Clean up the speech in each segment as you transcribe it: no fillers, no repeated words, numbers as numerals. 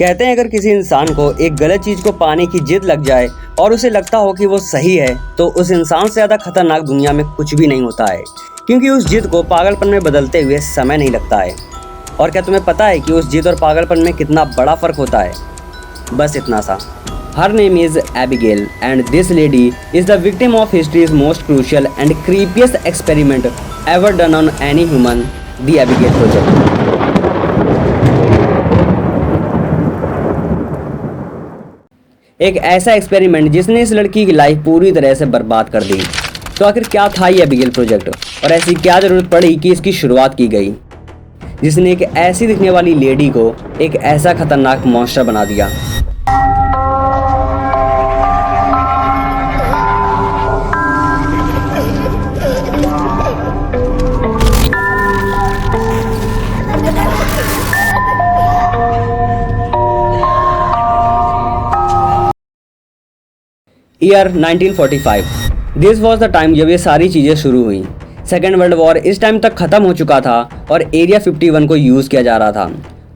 कहते हैं अगर किसी इंसान को एक गलत चीज को पाने की जिद लग जाए और उसे लगता हो कि वो सही है तो उस इंसान से ज्यादा खतरनाक दुनिया में कुछ भी नहीं होता है, क्योंकि उस जिद को पागलपन में बदलते हुए समय नहीं लगता है। और क्या तुम्हें पता है कि उस जिद और पागलपन में कितना बड़ा फर्क होता है? बस इतना सा। Her name is Abigail and this lady is the victim of history's most crucial and creepiest experiment ever done on any human, the Abigail project. एक ऐसा एक्सपेरिमेंट जिसने इस लड़की की लाइफ पूरी तरह से बर्बाद कर दी। तो आखिर क्या था ये एबिगेल प्रोजेक्ट और ऐसी क्या ज़रूरत पड़ी कि इसकी शुरुआत की गई, जिसने एक ऐसी दिखने वाली लेडी को एक ऐसा खतरनाक मॉन्स्टर बना दिया। Year 1945। This was the time जब ये सारी चीज़ें शुरू हुई। सेकेंड वर्ल्ड वॉर इस टाइम तक ख़त्म हो चुका था और एरिया 51 को यूज़ किया जा रहा था।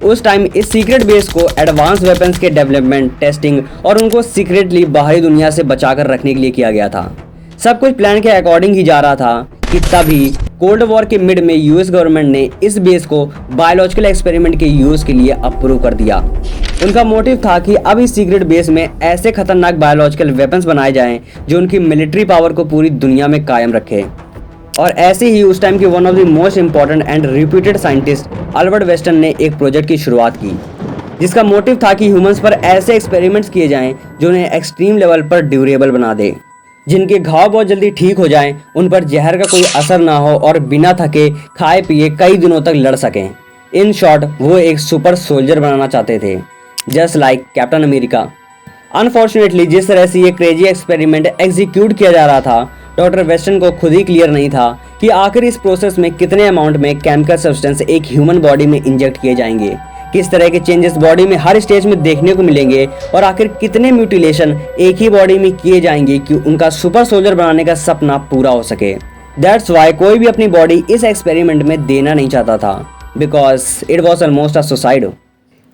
उस टाइम इस सीक्रेट बेस को एडवांस वेपन्स के डेवलपमेंट, टेस्टिंग और उनको सीक्रेटली बाहरी दुनिया से बचाकर रखने के लिए किया गया था। सब कुछ प्लान के अकॉर्डिंग ही जा रहा था कि तभी कोल्ड वॉर के मिड में यूएस गवर्नमेंट ने इस बेस को बायोलॉजिकल एक्सपेरिमेंट के यूज़ के लिए अप्रूव कर दिया। उनका मोटिव था कि अब इस सीक्रेट बेस में ऐसे खतरनाक बायोलॉजिकल वेपन्स बनाए जाएं जो उनकी मिलिट्री पावर को पूरी दुनिया में कायम रखे। और ऐसे ही उस टाइम के one of the most important and reputed scientist Albert western ने एक प्रोजेक्ट की शुरुआत की, जिसका मोटिव था कि ह्यूमंस पर ऐसे एक्सपेरिमेंट्स किए जाएं जो उन्हें एक्सट्रीम लेवल पर ड्यूरेबल बना दे, जिनके घाव बहुत जल्दी ठीक हो जाएं, उन पर जहर का कोई असर ना हो और बिना थके खाए पिए कई दिनों तक लड़ सकें। इन शॉर्ट वो एक सुपर सोल्जर बनाना चाहते थे, just like captain America. Unfortunately जिस तरह से ये क्रेजी एक्सपेरिमेंट एग्जीक्यूट किया जा रहा था, डॉक्टर वेस्टन को खुद ही क्लियर नहीं था कि आखिर इस प्रोसेस में कितने अमाउंट में केमिकल सब्सटेंस एक ह्यूमन बॉडी में इंजेक्ट किए जाएंगे, किस तरह के चेंजेस बॉडी में हर स्टेज में देखने को मिलेंगे और आखिर कितने म्यूटिलेशन एक ही बॉडी में किए जाएंगे कि उनका सुपर सोल्जर बनाने का सपना पूरा हो सके। दैट्स वाई कोई भी अपनी बॉडी इस एक्सपेरिमेंट में देना नहीं चाहता था, because it was almost a suicide.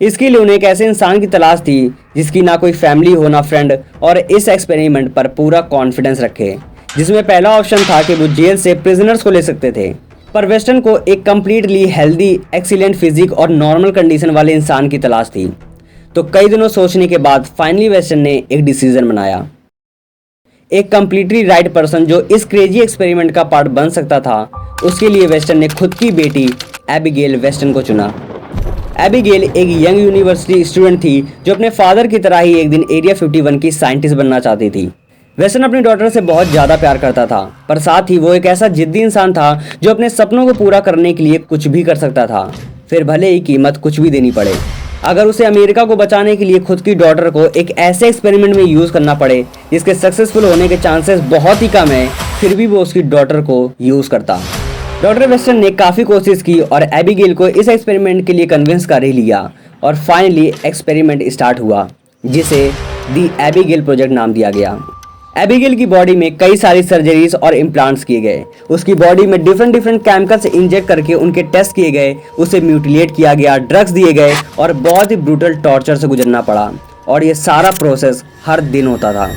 इसके लिए उन्हें एक ऐसे इंसान की तलाश थी जिसकी ना कोई फैमिली हो ना फ्रेंड, और इस एक्सपेरिमेंट पर पूरा कॉन्फिडेंस रखे, जिसमें पहला ऑप्शन था कि वो जेल से प्रिजनर्स को ले सकते थे। पर वेस्टन को एक कंप्लीटली हेल्दी, एक्सीलेंट फिजिक और नॉर्मल कंडीशन वाले इंसान की तलाश थी। तो कई दिनों सोचने के बाद फाइनली वेस्टन ने एक डिसीजन बनाया। एक कंप्लीटली राइट पर्सन जो इस क्रेजी एक्सपेरिमेंट का पार्ट बन सकता था, उसके लिए वेस्टन ने खुद की बेटी एबिगेल वेस्टन को चुना। एबिगेल एक यंग यूनिवर्सिटी स्टूडेंट थी जो अपने फादर की तरह ही एक दिन एरिया 51 की साइंटिस्ट बनना चाहती थी। वेस्टन अपनी डॉटर से बहुत ज़्यादा प्यार करता था, पर साथ ही वो एक ऐसा जिद्दी इंसान था जो अपने सपनों को पूरा करने के लिए कुछ भी कर सकता था, फिर भले ही कीमत कुछ भी देनी पड़े। अगर उसे अमेरिका को बचाने के लिए खुद की डॉटर को एक ऐसे एक्सपेरिमेंट में यूज़ करना पड़े जिसके सक्सेसफुल होने के चांसेस बहुत ही कम है, फिर भी वो उसकी डॉटर को यूज़ करता। डॉक्टर वेस्टन ने काफ़ी कोशिश की और एबिगेल को इस एक्सपेरिमेंट के लिए कन्विंस कर ही लिया और फाइनली एक्सपेरिमेंट स्टार्ट हुआ, जिसे दी एबिगेल प्रोजेक्ट नाम दिया गया। एबिगेल की बॉडी में कई सारी सर्जरीज और इम्प्लांट्स किए गए, उसकी बॉडी में डिफरेंट केमिकल्स इंजेक्ट करके उनके टेस्ट किए गए, उसे म्यूटिलेट किया गया, ड्रग्स दिए गए और बहुत ही ब्रूटल टॉर्चर से गुजरना पड़ा। और ये सारा प्रोसेस हर दिन होता था।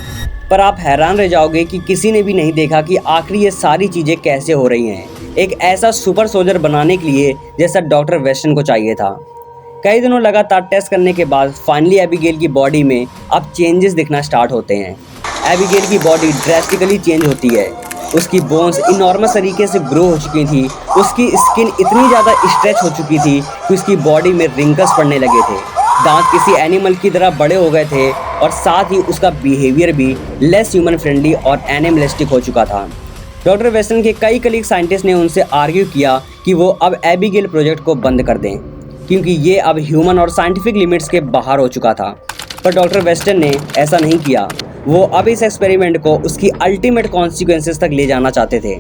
पर आप हैरान रह जाओगे कि किसी ने भी नहीं देखा कि आखिर ये सारी चीज़ें कैसे हो रही हैं, एक ऐसा सुपर सोल्जर बनाने के लिए जैसा डॉक्टर वेस्टन को चाहिए था। कई दिनों लगातार टेस्ट करने के बाद फाइनली एबिगेल की बॉडी में अब चेंजेस दिखना स्टार्ट होते हैं। एबिगेल की बॉडी ड्रेस्टिकली चेंज होती है, उसकी बोन्स इनॉर्मस तरीके से ग्रो हो चुकी थी, उसकी स्किन इतनी ज़्यादा स्ट्रेच हो चुकी थी कि उसकी बॉडी में रिंकल्स पड़ने लगे थे, दांत किसी एनिमल की तरह बड़े हो गए थे और साथ ही उसका बिहेवियर भी लेस ह्यूमन फ्रेंडली और एनिमलिस्टिक हो चुका था। डॉक्टर वेस्टन के कई कलीग साइंटिस्ट ने उनसे आर्ग्यू किया कि वो अब एबिगेल प्रोजेक्ट को बंद कर दें, क्योंकि ये अब ह्यूमन और साइंटिफिक लिमिट्स के बाहर हो चुका था। पर डॉक्टर वेस्टन ने ऐसा नहीं किया। वो अब इस एक्सपेरिमेंट को उसकी अल्टीमेट कॉन्सिक्वेंसेस तक ले जाना चाहते थे।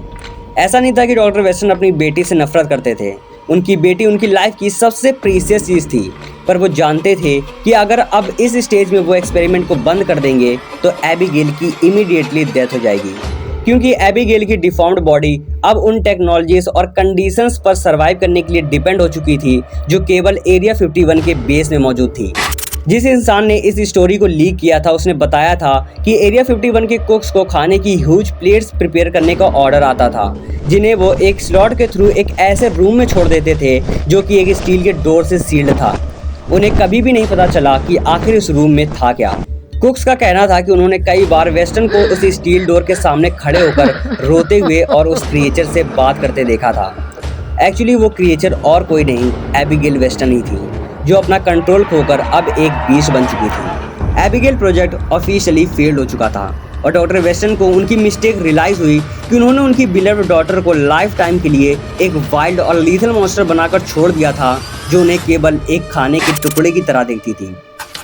ऐसा नहीं था कि डॉक्टर वेस्टन अपनी बेटी से नफरत करते थे, उनकी बेटी उनकी लाइफ की सबसे प्रीशियस चीज़ थी, पर वो जानते थे कि अगर अब इस स्टेज में वो एक्सपेरिमेंट को बंद कर देंगे तो एबिगेल की इमीडिएटली डेथ हो जाएगी, क्योंकि एबिगेल की डिफॉर्म्ड बॉडी अब उन टेक्नोलॉजीज और कंडीशंस पर सर्वाइव करने के लिए डिपेंड हो चुकी थी जो केवल एरिया 51 के बेस में मौजूद थी। जिस इंसान ने इस स्टोरी को लीक किया था उसने बताया था कि एरिया 51 के कुक्स को खाने की ह्यूज प्लेट्स प्रिपेयर करने का ऑर्डर आता था, जिन्हें वो एक स्लॉट के थ्रू एक ऐसे रूम में छोड़ देते थे जो कि एक स्टील के डोर से सील्ड था। उन्हें कभी भी नहीं पता चला कि आखिर इस रूम में था क्या। कुक्स का कहना था कि उन्होंने कई बार वेस्टन को उस स्टील डोर के सामने खड़े होकर रोते हुए और उस क्रिएचर से बात करते देखा था। एक्चुअली वो क्रिएचर और कोई नहीं, एबिगेल वेस्टन ही थी, जो अपना कंट्रोल खोकर अब एक बीस्ट बन चुकी थी। एबिगेल प्रोजेक्ट ऑफिशियली फेल्ड हो चुका था और डॉक्टर वेस्टन को उनकी मिस्टेक रियलाइज हुई कि उन्होंने उनकी बिलव्ड डॉटर को लाइफ टाइम के लिए एक वाइल्ड और लीथल मॉन्स्टर बनाकर छोड़ दिया था, जो उन्हें केवल एक खाने के टुकड़े की तरह देखती थी।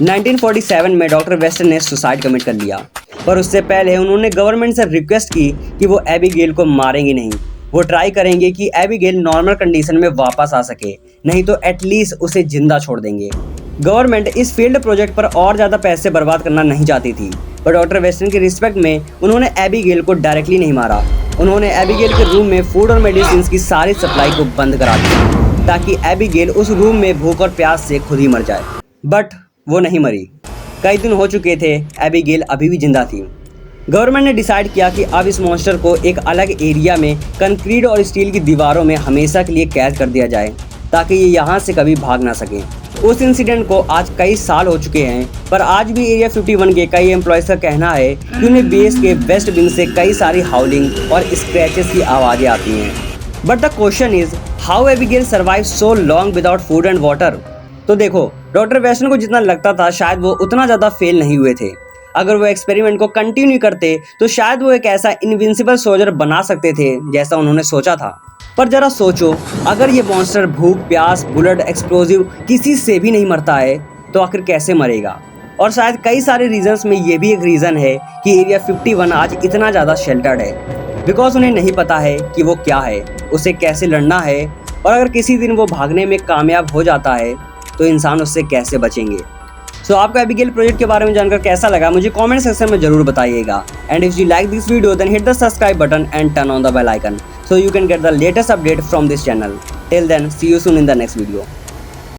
1947 में डॉक्टर वेस्टन ने सुसाइड कमिट कर लिया, पर उससे पहले उन्होंने गवर्नमेंट से रिक्वेस्ट की कि वो एबिगेल को मारेंगे नहीं, वो ट्राई करेंगे कि एबिगेल नॉर्मल कंडीशन में वापस आ सके, नहीं तो एटलीस्ट उसे जिंदा छोड़ देंगे। गवर्नमेंट इस फील्ड प्रोजेक्ट पर और ज़्यादा पैसे बर्बाद करना नहीं चाहती थी, पर डॉक्टर वेस्टन की रिस्पेक्ट में उन्होंने एबिगेल को डायरेक्टली नहीं मारा। उन्होंने एबिगेल के रूम में फूड और मेडिसिन की सारी सप्लाई को बंद करा दिया ताकि एबिगेल उस रूम में भूख और प्यास से खुद ही मर जाए। बट वो नहीं मरी। कई दिन हो चुके थे, एबिगेल अभी भी जिंदा थी। गवर्नमेंट ने डिसाइड किया कि अब इस मॉन्स्टर को एक अलग एरिया में कंक्रीट और स्टील की दीवारों में हमेशा के लिए कैद कर दिया जाए ताकि ये यहाँ से कभी भाग ना सके। उस इंसिडेंट को आज कई साल हो चुके हैं, पर आज भी एरिया 51 के कई एम्प्लॉयज़ का कहना है कि उन्हें बेस के वेस्ट विंग से कई सारी हाउलिंग और स्क्रैचेस की आवाज़ें आती हैं। But the question is how Abigail survive so long without food and water. तो देखो, डॉक्टर वेस्टन को जितना लगता था शायद वो उतना ज़्यादा फेल नहीं हुए थे। अगर वो एक्सपेरिमेंट को कंटिन्यू करते तो शायद वो एक ऐसा इनविंसिबल सोल्जर बना सकते थे जैसा उन्होंने सोचा था। पर जरा सोचो, अगर ये मॉन्स्टर भूख, प्यास, बुलेट, एक्सप्लोजिव किसी से भी नहीं मरता है तो आखिर कैसे मरेगा। और शायद कई सारे रीजंस में ये भी एक रीज़न है कि एरिया 51 आज इतना ज़्यादा शेल्टर्ड है, बिकॉज उन्हें नहीं पता है कि वो क्या है, उसे कैसे लड़ना है, और अगर किसी दिन वो भागने में कामयाब हो जाता है तो इंसान उससे कैसे बचेंगे। सो आपको एबिगेल प्रोजेक्ट के बारे में जानकर कैसा लगा मुझे कमेंट सेक्शन में जरूर बताइएगा। And if you like this video then hit the subscribe button and turn on the bell icon so you can get the latest update from this channel. Till then, see you soon in the next video.